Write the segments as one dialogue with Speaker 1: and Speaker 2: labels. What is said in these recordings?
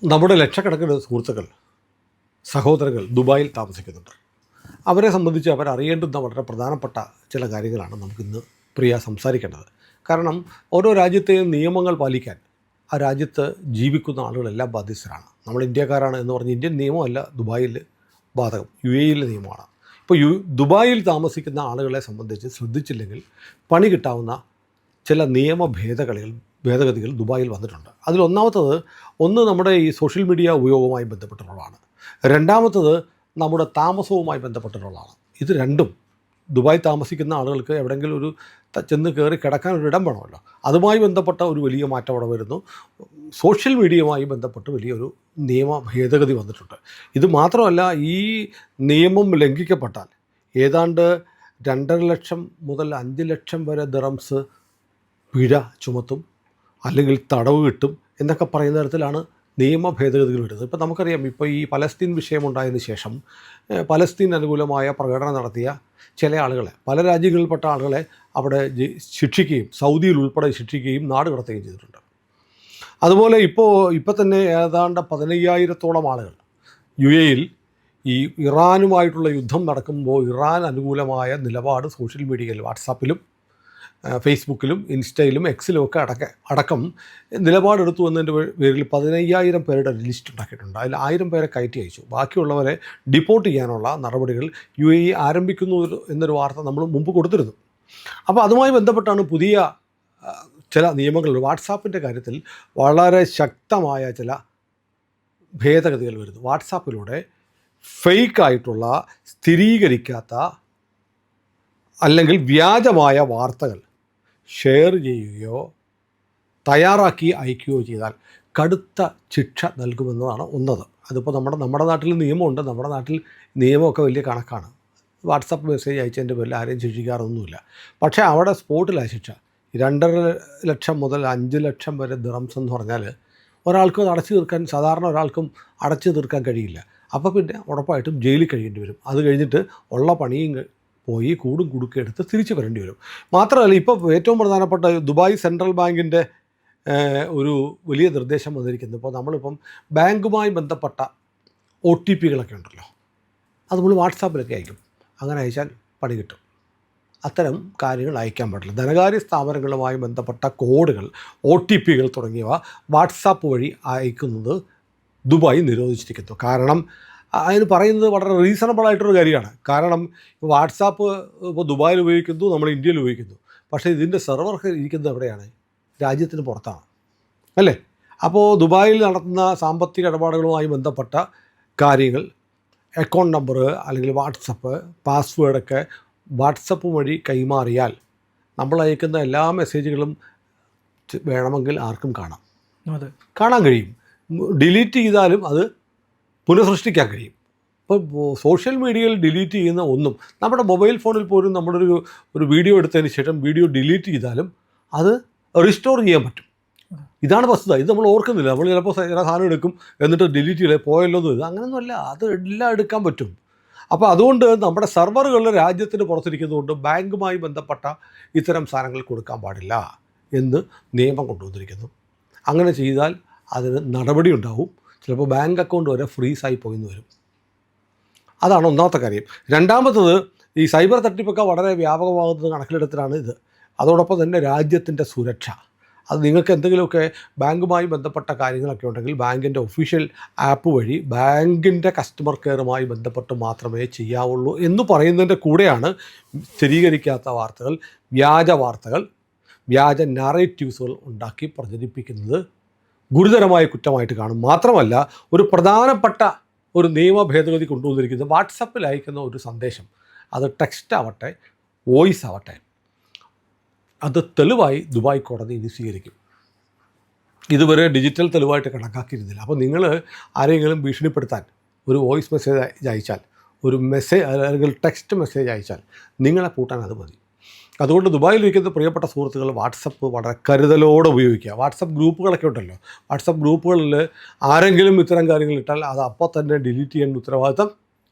Speaker 1: നമ്മുടെ ലക്ഷക്കണക്കിന് സുഹൃത്തുക്കൾ, സഹോദരങ്ങൾ ദുബായിൽ താമസിക്കുന്നുണ്ട്. അവരെ സംബന്ധിച്ച് അവരറിയേണ്ടുന്ന വളരെ പ്രധാനപ്പെട്ട ചില കാര്യങ്ങളാണ് നമുക്കിന്ന് സംസാരിക്കേണ്ടത്. കാരണം ഓരോ രാജ്യത്തെയും നിയമങ്ങൾ പാലിക്കാൻ ആ രാജ്യത്ത് ജീവിക്കുന്ന ആളുകളെല്ലാം ബാധ്യസ്ഥരാണ്. നമ്മൾ ഇന്ത്യക്കാരാണ് എന്ന് പറഞ്ഞ് ഇന്ത്യൻ നിയമമല്ല ദുബായിൽ ബാധകം, UAE നിയമമാണ്. ഇപ്പോൾ ദുബായിൽ താമസിക്കുന്ന ആളുകളെ സംബന്ധിച്ച് ശ്രദ്ധിച്ചില്ലെങ്കിൽ പണി കിട്ടാവുന്ന ചില നിയമ ഭേദഗതികൾ ദുബായിൽ വന്നിട്ടുണ്ട്. അതിലൊന്നാമത്തത് നമ്മുടെ ഈ സോഷ്യൽ മീഡിയ ഉപയോഗവുമായി ബന്ധപ്പെട്ടിട്ടുള്ളതാണ്. രണ്ടാമത്തത് നമ്മുടെ താമസവുമായി ബന്ധപ്പെട്ടിട്ടുള്ളതാണ്. ഇത് രണ്ടും ദുബായ് താമസിക്കുന്ന ആളുകൾക്ക് എവിടെയെങ്കിലും ഒരു ചെന്ന് കയറി കിടക്കാൻ ഒരു ഇടം വേണമല്ലോ. അതുമായി ബന്ധപ്പെട്ട ഒരു വലിയ മാറ്റം അവിടെ വരുന്നു. സോഷ്യൽ മീഡിയയുമായി ബന്ധപ്പെട്ട് വലിയൊരു നിയമ ഭേദഗതി വന്നിട്ടുണ്ട്. ഇത് മാത്രമല്ല, ഈ നിയമം ലംഘിക്കപ്പെട്ടാൽ ഏതാണ്ട് 2.5 ലക്ഷം മുതൽ 5 ലക്ഷം വരെ ദിറംസ് പിഴ ചുമത്തും, അല്ലെങ്കിൽ തടവ് കിട്ടും എന്നൊക്കെ പറയുന്ന തരത്തിലാണ് നിയമ ഭേദഗതികൾ വരുന്നത്. ഇപ്പോൾ നമുക്കറിയാം, ഇപ്പോൾ ഈ പലസ്തീൻ വിഷയമുണ്ടായതിന് ശേഷം പലസ്തീൻ അനുകൂലമായ പ്രകടനം നടത്തിയ ചില ആളുകളെ, പല രാജ്യങ്ങളിൽപ്പെട്ട ആളുകളെ അവിടെ ശിക്ഷിക്കുകയും സൗദിയിൽ ഉൾപ്പെടെ ശിക്ഷിക്കുകയും നാട് കടത്തുകയും ചെയ്തിട്ടുണ്ട്. അതുപോലെ ഇപ്പോൾ തന്നെ ഏതാണ്ട് 15,000-ഓളം ആളുകൾ UAE-യിൽ ഈ ഇറാനുമായിട്ടുള്ള യുദ്ധം നടക്കുമ്പോൾ ഇറാൻ അനുകൂലമായ നിലപാട് സോഷ്യൽ മീഡിയയിൽ വാട്സാപ്പിലും ഫേസ്ബുക്കിലും ഇൻസ്റ്റയിലും എക്സിലും ഒക്കെ അടക്കം നിലപാടെടുത്തു എന്നതിൻ്റെ പേരിൽ 15,000 പേരുടെ ലിസ്റ്റ് ഉണ്ടാക്കിയിട്ടുണ്ട്. അതിൽ 1000 പേരെ കയറ്റി അയച്ചു. ബാക്കിയുള്ളവരെ ഡിപ്പോർട്ട് ചെയ്യാനുള്ള നടപടികൾ UAE ആരംഭിക്കുന്നു എന്നൊരു വാർത്ത നമ്മൾ മുമ്പ് കൊടുത്തിരുന്നു. അപ്പോൾ അതുമായി ബന്ധപ്പെട്ടാണ് പുതിയ ചില നിയമങ്ങൾ. വാട്സാപ്പിൻ്റെ കാര്യത്തിൽ വളരെ ശക്തമായ ചില ഭേദഗതികൾ വരുന്നു. വാട്സാപ്പിലൂടെ ഫേക്കായിട്ടുള്ള, സ്ഥിരീകരിക്കാത്ത അല്ലെങ്കിൽ വ്യാജമായ വാർത്തകൾ ഷെയർ ചെയ്യുകയോ തയ്യാറാക്കി അയക്കുകയോ ചെയ്താൽ കടുത്ത ശിക്ഷ നൽകുമെന്നതാണ് ഒന്നത്. അതിപ്പോൾ നമ്മുടെ നാട്ടിൽ നിയമമുണ്ട്. നമ്മുടെ നാട്ടിൽ നിയമമൊക്കെ വലിയ കണക്കാണ്. വാട്സാപ്പ് മെസ്സേജ് അയച്ചതിൻ്റെ പേരിൽ ആരെയും ശിക്ഷിക്കാറൊന്നുമില്ല. പക്ഷേ അവിടെ സ്പോട്ടിലാണ് ശിക്ഷ. 2.5 ലക്ഷം മുതൽ 5 ലക്ഷം വരെ ദിറംസ് എന്ന് പറഞ്ഞാൽ ഒരാൾക്കും അത് അടച്ചു തീർക്കാൻ, സാധാരണ ഒരാൾക്കും അടച്ചു തീർക്കാൻ കഴിയില്ല. അപ്പോൾ പിന്നെ ഉറപ്പായിട്ടും ജയിലിൽ കഴിയേണ്ടി വരും. അത് കഴിഞ്ഞിട്ട് ഉള്ള പണിയും പോയി കൂടും കുടുക്കെടുത്ത് തിരിച്ചു വരേണ്ടി വരും. മാത്രമല്ല, ഇപ്പോൾ ഏറ്റവും പ്രധാനപ്പെട്ട ദുബായ് സെൻട്രൽ ബാങ്കിൻ്റെ ഒരു വലിയ നിർദ്ദേശം വന്നിരിക്കുന്നത്, ഇപ്പോൾ നമ്മളിപ്പം ബാങ്കുമായി ബന്ധപ്പെട്ട OTPകളൊക്കെ ഉണ്ടല്ലോ, അത് നമ്മൾ വാട്സാപ്പിലൊക്കെ അയക്കും. അങ്ങനെ അയച്ചാൽ പണി കിട്ടും. അത്തരം കാര്യങ്ങൾ അയക്കാൻ പാടില്ല. ധനകാര്യ സ്ഥാപനങ്ങളുമായി ബന്ധപ്പെട്ട കോഡുകൾ, OTPകൾ തുടങ്ങിയവ വാട്സാപ്പ് വഴി അയക്കുന്നത് ദുബായ് നിരോധിച്ചിരിക്കുന്നു. കാരണം അതിന് പറയുന്നത് വളരെ റീസണബിളായിട്ടൊരു കാര്യമാണ്. കാരണം വാട്സാപ്പ് ഇപ്പോൾ ദുബായിൽ ഉപയോഗിക്കുന്നു, നമ്മൾ ഇന്ത്യയിൽ ഉപയോഗിക്കുന്നു. പക്ഷേ ഇതിൻ്റെ സെർവർ ഇരിക്കുന്നത് എവിടെയാണ്? രാജ്യത്തിന് പുറത്താണ്, അല്ലേ? അപ്പോൾ ദുബായിൽ നടത്തുന്ന സാമ്പത്തിക ഇടപാടുകളുമായി ബന്ധപ്പെട്ട കാര്യങ്ങൾ, അക്കൗണ്ട് നമ്പർ അല്ലെങ്കിൽ വാട്സപ്പ് പാസ്വേഡൊക്കെ വാട്സപ്പ് വഴി കൈമാറിയാൽ നമ്മൾ അയക്കുന്ന എല്ലാ മെസ്സേജുകളും വേണമെങ്കിൽ ആർക്കും കാണാൻ കഴിയും. ഡിലീറ്റ് ചെയ്താലും അത് പുനഃസൃഷ്ടിക്കാൻ കഴിയും. ഇപ്പോൾ സോഷ്യൽ മീഡിയയിൽ ഡിലീറ്റ് ചെയ്യുന്ന ഒന്നും, നമ്മുടെ മൊബൈൽ ഫോണിൽ പോലും ഒരു വീഡിയോ എടുത്തതിന് ശേഷം വീഡിയോ ഡിലീറ്റ് ചെയ്താലും അത് റിസ്റ്റോർ ചെയ്യാൻ പറ്റും. ഇതാണ് വസ്തുത. ഇത് നമ്മൾ ഓർക്കുന്നില്ല. നമ്മൾ ചിലപ്പോൾ സാധനം എടുക്കും, എന്നിട്ട് ഡിലീറ്റ് ചെയ്യലേ പോയല്ലോ എന്ന് വരും. അങ്ങനെയൊന്നുമല്ല, അത് എല്ലാം എടുക്കാൻ പറ്റും. അപ്പോൾ അതുകൊണ്ട് നമ്മുടെ സെർവറുകൾ രാജ്യത്തിന് പുറത്തിരിക്കുന്നതുകൊണ്ട് ബാങ്കുമായി ബന്ധപ്പെട്ട ഇത്തരം സാധനങ്ങൾ കൊടുക്കാൻ പാടില്ല എന്ന് നിയമം കൊണ്ടുവന്നിരിക്കുന്നു. അങ്ങനെ ചെയ്താൽ അതിന് നടപടി ഉണ്ടാവും. ചിലപ്പോൾ ബാങ്ക് അക്കൗണ്ട് വരെ ഫ്രീസായി പോയിന്ന് വരും. അതാണ് ഒന്നാമത്തെ കാര്യം. രണ്ടാമത്തത്, ഈ സൈബർ തട്ടിപ്പൊക്കെ വളരെ വ്യാപകമാകുന്നത് കണക്കിലെടുത്തിട്ടാണ് ഇത്. അതോടൊപ്പം തന്നെ രാജ്യത്തിൻ്റെ സുരക്ഷ. അത് നിങ്ങൾക്ക് എന്തെങ്കിലുമൊക്കെ ബാങ്കുമായി ബന്ധപ്പെട്ട കാര്യങ്ങളൊക്കെ ഉണ്ടെങ്കിൽ ബാങ്കിൻ്റെ ഒഫീഷ്യൽ ആപ്പ് വഴി ബാങ്കിൻ്റെ കസ്റ്റമർ കെയറുമായി ബന്ധപ്പെട്ട് മാത്രമേ ചെയ്യാവുള്ളൂ എന്ന് പറയുന്നതിൻ്റെ കൂടെയാണ് സ്ഥിരീകരിക്കാത്ത വാർത്തകൾ, വ്യാജ വാർത്തകൾ, വ്യാജ നാറേറ്റീവ്സുകൾ ഉണ്ടാക്കി പ്രചരിപ്പിക്കുന്നത് ഗുരുതരമായ കുറ്റമായിട്ട് കാണും. മാത്രമല്ല, ഒരു പ്രധാനപ്പെട്ട ഒരു നിയമ ഭേദഗതി കൊണ്ടുവന്നിരിക്കുന്നത്, വാട്സപ്പിൽ അയക്കുന്ന ഒരു സന്ദേശം, അത് ടെക്സ്റ്റ് ആവട്ടെ വോയിസ് ആവട്ടെ, അത് തെളിവായി ദുബായ് കോടതി ഇനി സ്വീകരിക്കും. ഇതുവരെ ഡിജിറ്റൽ തെളിവായിട്ട് കണക്കാക്കിയിരുന്നില്ല. അപ്പോൾ നിങ്ങൾ ആരെങ്കിലും ഭീഷണിപ്പെടുത്താൻ ഒരു വോയിസ് മെസ്സേജ് അയച്ചാൽ, ഒരു മെസ്സേജ് അല്ലെങ്കിൽ ടെക്സ്റ്റ് മെസ്സേജ് അയച്ചാൽ നിങ്ങളെ പൂട്ടാൻ അത് മതി. അതുകൊണ്ട് ദുബായിലിരിക്കുന്ന പ്രിയപ്പെട്ട സുഹൃത്തുക്കൾ വാട്സപ്പ് വളരെ കരുതലോടെ ഉപയോഗിക്കുക. വാട്സപ്പ് ഗ്രൂപ്പുകളൊക്കെ ഉണ്ടല്ലോ, വാട്സപ്പ് ഗ്രൂപ്പുകളിൽ ആരെങ്കിലും ഇത്തരം കാര്യങ്ങൾ ഇട്ടാൽ അത് അപ്പോൾ തന്നെ ഡിലീറ്റ് ചെയ്യേണ്ട ഉത്തരവാദിത്തം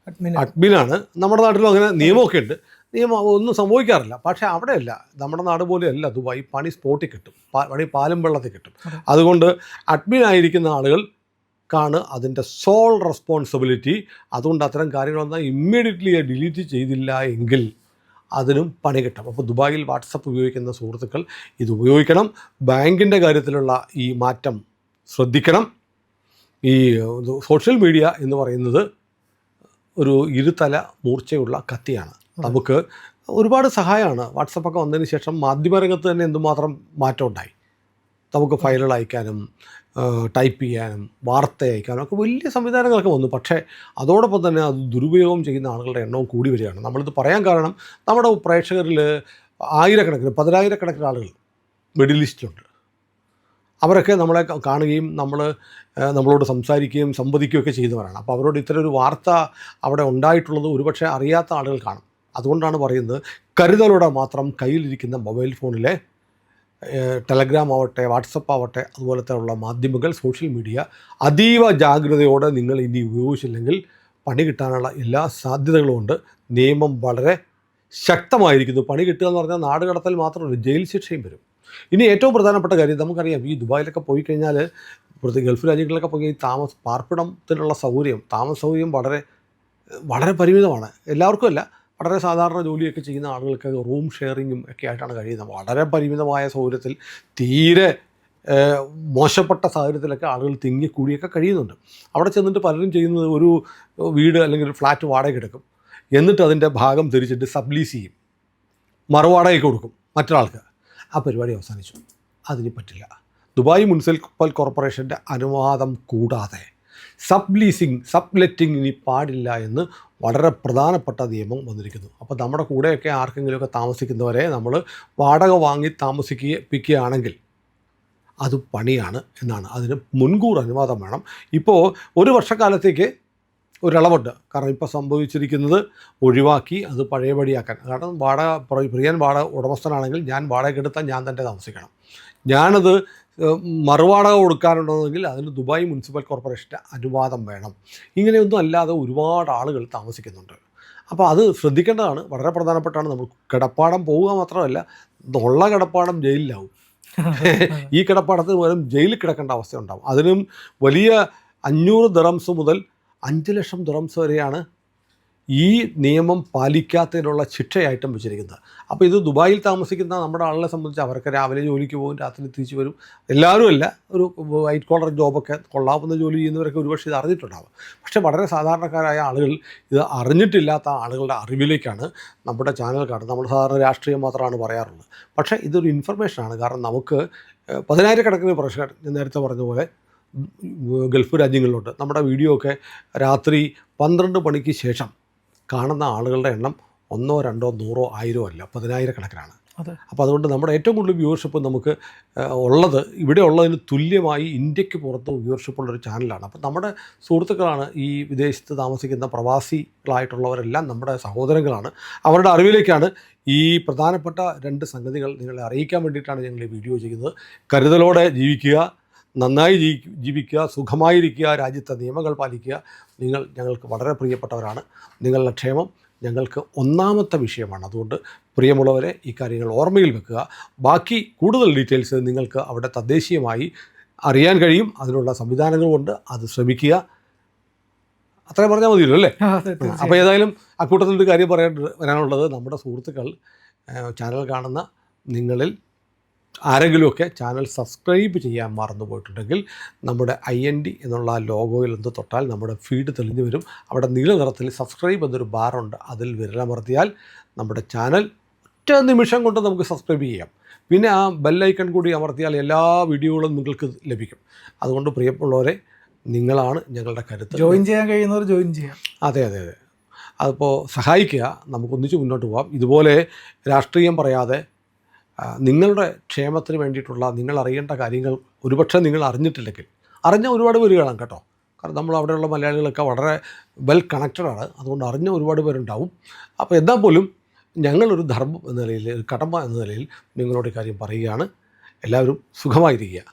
Speaker 1: അഡ്മിനാണ്. നമ്മുടെ നാട്ടിലും അങ്ങനെ നിയമമൊക്കെ ഉണ്ട്. നിയമം ഒന്നും സംഭവിക്കാറില്ല. പക്ഷേ അവിടെയല്ല, നമ്മുടെ നാട് പോലെയല്ല ദുബായ്. പണി സ്പോട്ടിൽ കിട്ടും, പണി പാലും വെള്ളത്തിൽ കിട്ടും. അതുകൊണ്ട് അഡ്മിനായിരിക്കുന്ന ആളുകൾ ാണ് അതിൻ്റെ സോൾ റെസ്പോൺസിബിലിറ്റി. അതുകൊണ്ട് അത്തരം കാര്യങ്ങളൊന്നും ഇമ്മീഡിയറ്റ്ലി ഡിലീറ്റ് ചെയ്തില്ല എങ്കിൽ അതിനും പണി കിട്ടും. അപ്പോൾ ദുബായിൽ വാട്സപ്പ് ഉപയോഗിക്കുന്ന സുഹൃത്തുക്കൾ ഇത് ഉപയോഗിക്കണം. ബാങ്കിൻ്റെ കാര്യത്തിലുള്ള ഈ മാറ്റം ശ്രദ്ധിക്കണം. ഈ സോഷ്യൽ മീഡിയ എന്ന് പറയുന്നത് ഒരു ഇരുതല മൂർച്ചയുള്ള കത്തിയാണ്. നമുക്ക് ഒരുപാട് സഹായമാണ്. വാട്സപ്പൊക്കെ വന്നതിന് ശേഷം മാധ്യമരംഗത്ത് തന്നെ എന്തുമാത്രം മാറ്റം ഉണ്ടായി. നമുക്ക് ഫയലുകൾ അയക്കാനും ടൈപ്പ് ചെയ്യാനും വാർത്ത അയക്കാനും ഒക്കെ വലിയ സംവിധാനങ്ങളൊക്കെ വന്നു. പക്ഷേ അതോടൊപ്പം തന്നെ അത് ദുരുപയോഗം ചെയ്യുന്ന ആളുകളുടെ എണ്ണവും കൂടി വരികയാണ്. നമ്മളിത് പറയാൻ കാരണം നമ്മുടെ പ്രേക്ഷകരിൽ ആയിരക്കണക്കിന് 10,000-കണക്കിന് ആളുകൾ മിഡിൽ ഈസ്റ്റിലുണ്ട്. അവരൊക്കെ നമ്മളെ കാണുകയും നമ്മളോട് സംസാരിക്കുകയും സംവദിക്കുകയൊക്കെ ചെയ്യുന്നവരാണ്. അപ്പോൾ അവരോട് ഇത്തരം ഒരു വാർത്ത അവിടെ ഉണ്ടായിട്ടുള്ളത് ഒരുപക്ഷെ അറിയാത്ത ആളുകൾ കാണും. അതുകൊണ്ടാണ് പറയുന്നത്, കരുതലോടെ മാത്രം കയ്യിലിരിക്കുന്ന മൊബൈൽ ഫോണിലെ ടെലഗ്രാം ആവട്ടെ, വാട്സപ്പ് ആവട്ടെ, അതുപോലത്തെ ഉള്ള മാധ്യമങ്ങൾ, സോഷ്യൽ മീഡിയ അതീവ ജാഗ്രതയോടെ നിങ്ങൾ ഇനി ഉപയോഗിച്ചില്ലെങ്കിൽ പണി കിട്ടാനുള്ള എല്ലാ സാധ്യതകളുമുണ്ട്. നിയമം വളരെ ശക്തമായിരിക്കുന്നു. പണി കിട്ടുക എന്ന് പറഞ്ഞാൽ നാട് കടത്തൽ മാത്രമല്ല, ജയിൽ ശിക്ഷയും വരും. ഇനി ഏറ്റവും പ്രധാനപ്പെട്ട കാര്യം, നമുക്കറിയാം ഈ ദുബായിലൊക്കെ പോയി കഴിഞ്ഞാൽ, ഗൾഫ് രാജ്യങ്ങളിലൊക്കെ പോയി പാർപ്പിടത്തിനുള്ള സൗകര്യം, താമസ സൗകര്യം വളരെ വളരെ പരിമിതമാണ്. എല്ലാവർക്കും അല്ല, വളരെ സാധാരണ ജോലിയൊക്കെ ചെയ്യുന്ന ആളുകൾക്ക് റൂം ഷെയറിങ്ങും ഒക്കെ ആയിട്ടാണ് കഴിയുന്നത്. വളരെ പരിമിതമായ സൗകര്യത്തിൽ, തീരെ മോശപ്പെട്ട സാഹചര്യത്തിലൊക്കെ ആളുകൾ തിങ്ങിക്കൂടിയൊക്കെ കഴിയുന്നുണ്ട്. അവിടെ ചെന്നിട്ട് പലരും ചെയ്യുന്നത് ഒരു വീട് അല്ലെങ്കിൽ ഒരു ഫ്ലാറ്റ് വാടകയ്ക്ക് എടുക്കും. എന്നിട്ട് അതിൻ്റെ ഭാഗം തിരിച്ചിട്ട് സബ്ലീസ് ചെയ്യും, മറുവാടകയ്ക്ക് കൊടുക്കും മറ്റൊരാൾക്ക്. ആ പരിപാടി അവസാനിച്ചു. അതിന് പറ്റില്ല. ദുബായ് മുനിസിപ്പൽ കോർപ്പറേഷൻ്റെ അനുവാദം കൂടാതെ സബ്ലെറ്റിംഗ് ഇനി പാടില്ല എന്ന് വളരെ പ്രധാനപ്പെട്ട നിയമം വന്നിരിക്കുന്നു. അപ്പോൾ നമ്മുടെ കൂടെയൊക്കെ ആർക്കെങ്കിലുമൊക്കെ താമസിക്കുന്നവരെ നമ്മൾ വാടക വാങ്ങി താമസിപ്പിക്കുകയാണെങ്കിൽ അത് പണിയാണ് എന്നാണ്. അതിന് മുൻകൂർ അനുവാദം വേണം. ഇപ്പോൾ 1 വർഷക്കാലത്തേക്ക് ഒരളവുണ്ട്. കാരണം ഇപ്പോൾ സംഭവിച്ചിരിക്കുന്നത് ഒഴിവാക്കി അത് പഴയപടിയാക്കാൻ. കാരണം പ്രിയൻ വാടക ഉടമസ്ഥനാണെങ്കിൽ ഞാൻ വാടകയ്ക്കെടുത്താൽ ഞാൻ തന്നെ താമസിക്കണം. ഞാനത് മറുവാടക കൊടുക്കാനുണ്ടെങ്കിൽ അതിന് ദുബായ് മുനിസിപ്പൽ കോർപ്പറേഷൻ്റെ അനുവാദം വേണം. ഇങ്ങനെയൊന്നും അല്ലാതെ ഒരുപാട് ആളുകൾ താമസിക്കുന്നുണ്ട്. അപ്പോൾ അത് ശ്രദ്ധിക്കേണ്ടതാണ്, വളരെ പ്രധാനപ്പെട്ടാണ്. നമ്മൾ കിടപ്പാടം പോവുക മാത്രമല്ല, ഉള്ള കിടപ്പാടം ജയിലിലാവും. ഈ കിടപ്പാടത്തിന് പകരം ജയിലിൽ കിടക്കേണ്ട അവസ്ഥ ഉണ്ടാവും. അതിനും വലിയ 500 ദിറംസ് മുതൽ 5 ലക്ഷം ദിറംസ് വരെയാണ് ഈ നിയമം പാലിക്കാത്തതിനുള്ള ശിക്ഷയായിട്ടും വെച്ചിരിക്കുന്നത്. അപ്പോൾ ഇത് ദുബായിൽ താമസിക്കുന്ന നമ്മുടെ ആളുകളെ സംബന്ധിച്ച് അവർക്ക് രാവിലെ ജോലിക്ക് പോകും, രാത്രി തിരിച്ച് വരും. എല്ലാവരും അല്ല, ഒരു വൈറ്റ് കോളർ ജോബൊക്കെ കൊള്ളാവുന്ന ജോലി ചെയ്യുന്നവരൊക്കെ ഒരുപക്ഷെ ഇത് അറിഞ്ഞിട്ടുണ്ടാകും. പക്ഷേ വളരെ സാധാരണക്കാരായ ആളുകൾ, ഇത് അറിഞ്ഞിട്ടില്ലാത്ത ആളുകളുടെ അറിവിലേക്കാണ് നമ്മുടെ ചാനൽ കാണുന്നത്. നമ്മൾ സാധാരണ രാഷ്ട്രീയം മാത്രമാണ് പറയാറുള്ളത്. പക്ഷേ ഇതൊരു ഇൻഫർമേഷനാണ്. കാരണം നമുക്ക് 10,000-കണക്കിന് പ്രേക്ഷകർ, ഞാൻ നേരത്തെ പറഞ്ഞ പോലെ ഗൾഫ് രാജ്യങ്ങളിലുണ്ട്. നമ്മുടെ വീഡിയോ ഒക്കെ രാത്രി 12 മണിക്ക് ശേഷം കാണുന്ന ആളുകളുടെ എണ്ണം 1, 2, 100, 1000 അല്ല, 10,000-കണക്കിനാണ്. അപ്പോൾ അതുകൊണ്ട് നമ്മുടെ ഏറ്റവും കൂടുതൽ വ്യൂവർഷിപ്പ് നമുക്ക് ഉള്ളത്, ഇവിടെ ഉള്ളതിന് തുല്യമായി ഇന്ത്യക്ക് പുറത്ത് വ്യൂവർഷിപ്പുള്ളൊരു ചാനലാണ്. അപ്പോൾ നമ്മുടെ സുഹൃത്തുക്കളാണ് ഈ വിദേശത്ത് താമസിക്കുന്ന പ്രവാസികളായിട്ടുള്ളവരെല്ലാം നമ്മുടെ സഹോദരങ്ങളാണ്. അവരുടെ അറിവിലേക്കാണ് ഈ പ്രധാനപ്പെട്ട 2 സംഗതികൾ നിങ്ങളെ അറിയിക്കാൻ വേണ്ടിയിട്ടാണ് ഞങ്ങൾ ഈ വീഡിയോ ചെയ്യുന്നത്. കരുതലോടെ ജീവിക്കുക, നന്നായി ജീവിക്കുക, സുഖമായിരിക്കുക, രാജ്യത്തെ നിയമങ്ങൾ പാലിക്കുക. നിങ്ങൾ ഞങ്ങൾക്ക് വളരെ പ്രിയപ്പെട്ടവരാണ്. നിങ്ങളുടെ ക്ഷേമം ഞങ്ങൾക്ക് ഒന്നാമത്തെ വിഷയമാണ്. അതുകൊണ്ട് പ്രിയമുള്ളവരെ, ഈ കാര്യങ്ങൾ ഓർമ്മയിൽ വെക്കുക. ബാക്കി കൂടുതൽ ഡീറ്റെയിൽസ് നിങ്ങൾക്ക് അവിടെ തദ്ദേശീയമായി അറിയാൻ കഴിയും. അതിനുള്ള സംവിധാനങ്ങളുമുണ്ട്, അത് ശ്രമിക്കുക. അത്രയും പറഞ്ഞാൽ മതിയല്ലോ അല്ലേ? അപ്പോൾ ഏതായാലും അക്കൂട്ടത്തിലൊരു കാര്യം വരാനുള്ളത്, നമ്മുടെ സുഹൃത്തുക്കൾ, ചാനൽ കാണുന്ന നിങ്ങളിൽ ആരെങ്കിലുമൊക്കെ ചാനൽ സബ്സ്ക്രൈബ് ചെയ്യാൻ മറന്നു പോയിട്ടുണ്ടെങ്കിൽ നമ്മുടെ IND എന്നുള്ള ലോഗോയിൽ എന്ത് തൊട്ടാൽ നമ്മുടെ ഫീഡ് തെളിഞ്ഞു വരും. അവിടെ നീല നിറത്തിൽ സബ്സ്ക്രൈബ് എന്നൊരു ബാറുണ്ട്. അതിൽ വിരലമർത്തിയാൽ നമ്മുടെ ചാനൽ ഒറ്റ നിമിഷം കൊണ്ട് നമുക്ക് സബ്സ്ക്രൈബ് ചെയ്യാം. പിന്നെ ആ ബെല്ലൈക്കൺ കൂടി അമർത്തിയാൽ എല്ലാ വീഡിയോകളും നിങ്ങൾക്ക് ലഭിക്കും. അതുകൊണ്ട് പ്രിയമുള്ളവരെ, നിങ്ങളാണ് ഞങ്ങളുടെ കരുത്ത്.
Speaker 2: ജോയിൻ ചെയ്യാൻ കഴിയുന്നവർ ജോയിൻ ചെയ്യാം.
Speaker 1: അതെ. അതിപ്പോൾ സഹായിക്കുക, നമുക്കൊന്നിച്ച് മുന്നോട്ട് പോകാം. ഇതുപോലെ രാഷ്ട്രീയം പറയാതെ നിങ്ങളുടെ ക്ഷേമത്തിന് വേണ്ടിയിട്ടുള്ള നിങ്ങൾ അറിയേണ്ട കാര്യങ്ങൾ ഒരുപക്ഷെ നിങ്ങൾ അറിഞ്ഞിട്ടില്ലെങ്കിൽ, അറിഞ്ഞ ഒരുപാട് പേര് കാണാം കേട്ടോ. കാരണം നമ്മൾ അവിടെയുള്ള മലയാളികളൊക്കെ വളരെ വെൽ കണക്റ്റഡാണ്. അതുകൊണ്ട് അറിഞ്ഞ ഒരുപാട് പേരുണ്ടാവും. അപ്പോൾ എന്നാൽ പോലും ഞങ്ങളൊരു ധർമ്മം എന്ന നിലയിൽ, ഒരു കടമ എന്ന നിലയിൽ നിങ്ങളോട് കാര്യം പറയുകയാണ്. എല്ലാവരും സുഖമായിരിക്കുക.